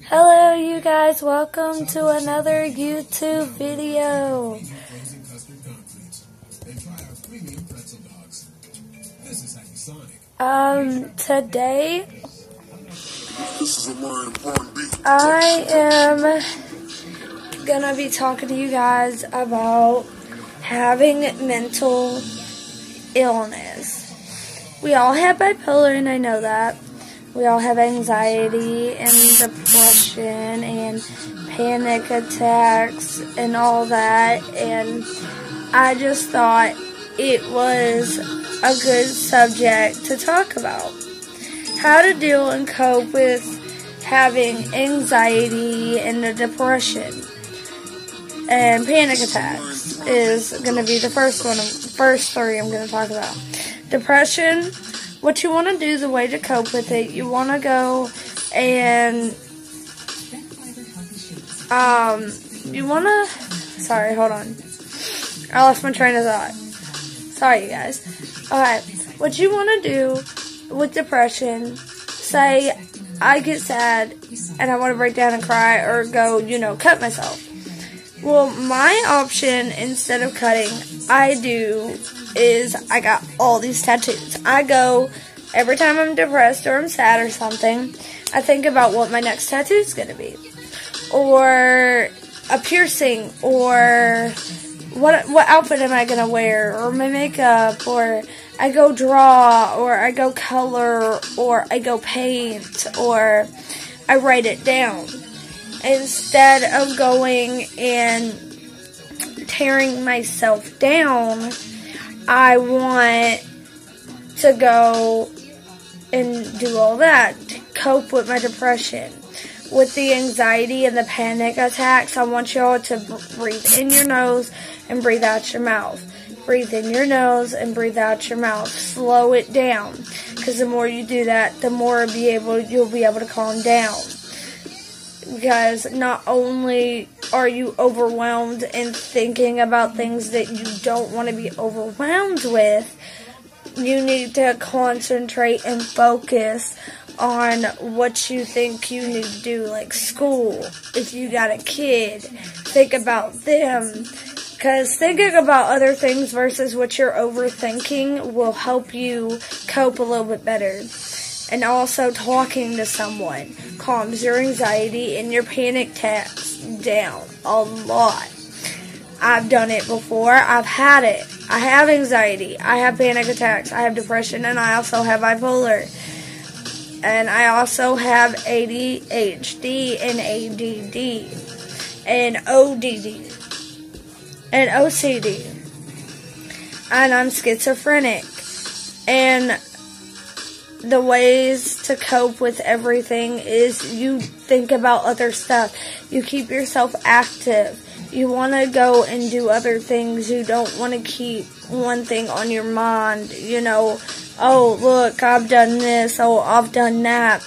Hello you guys, welcome to another YouTube video. Today I am gonna be talking to you guys about having mental illness. We all have bipolar, and I know that. We all have anxiety and depression and panic attacks and all that, and I just thought it was a good subject to talk about. How to deal and cope with having anxiety and depression and panic attacks is going to be the first three I'm going to talk about. Depression. What you want to do, the way to cope with it, you want to go and, sorry, hold on. I lost my train of thought. Sorry, you guys. Alright, what you want to do with depression, say, I get sad and I want to break down and cry or go, cut myself. Well, my option, instead of cutting, I got all these tattoos. I go, every time I'm depressed or I'm sad or something, I think about what my next tattoo is going to be. Or a piercing, or what outfit am I going to wear, or my makeup, or I go draw, or I go color, or I go paint, or I write it down. Instead of going and tearing myself down, I want to go and do all that to cope with my depression. With the anxiety and the panic attacks, I want y'all to breathe in your nose and breathe out your mouth. Breathe in your nose and breathe out your mouth. Slow it down, because the more you do that, the more you'll be able to calm down. Because not only are you overwhelmed and thinking about things that you don't want to be overwhelmed with, you need to concentrate and focus on what you think you need to do, like school. If you got a kid, think about them. Because thinking about other things versus what you're overthinking will help you cope a little bit better. And also, talking to someone calms your anxiety and your panic attacks down a lot. I've done it before. I've had it. I have anxiety. I have panic attacks. I have depression. And I also have bipolar. And I also have ADHD and ADD and ODD and OCD. And I'm schizophrenic. And the ways to cope with everything is you think about other stuff. You keep yourself active. You want to go and do other things. You don't want to keep one thing on your mind. Oh, look, I've done this. Oh, I've done that.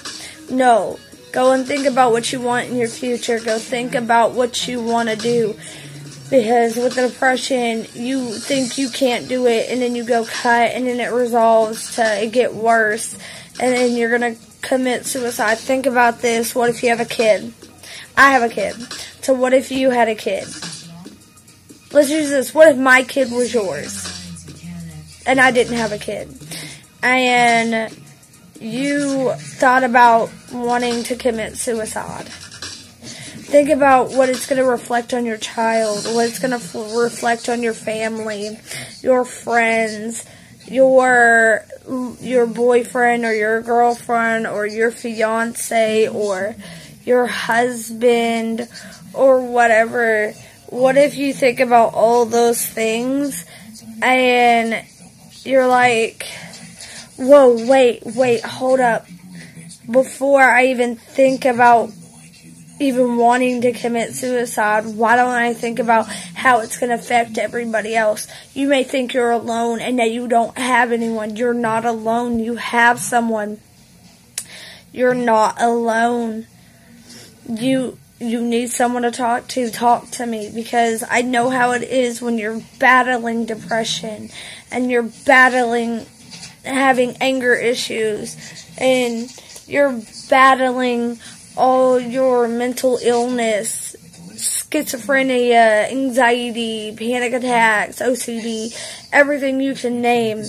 No. Go and think about what you want in your future. Go think about what you want to do. Because with the depression, you think you can't do it, and then you go cut, and then it resolves to get worse, and then you're going to commit suicide. Think about this. What if you have a kid? I have a kid. So what if you had a kid? Let's use this. What if my kid was yours? And I didn't have a kid. And you thought about wanting to commit suicide. Think about what it's going to reflect on your child, what it's going to reflect on your family, your friends, your boyfriend or your girlfriend or your fiance or your husband or whatever. What if you think about all those things and you're like, whoa, wait, hold up. Before I even think about even wanting to commit suicide, why don't I think about how it's going to affect everybody else? You may think you're alone and that you don't have anyone. You're not alone. You have someone. You're not alone. You need someone to talk to. Talk to me, because I know how it is when you're battling depression and you're battling having anger issues and you're battling all your mental illness, schizophrenia, anxiety, panic attacks, OCD, everything you can name.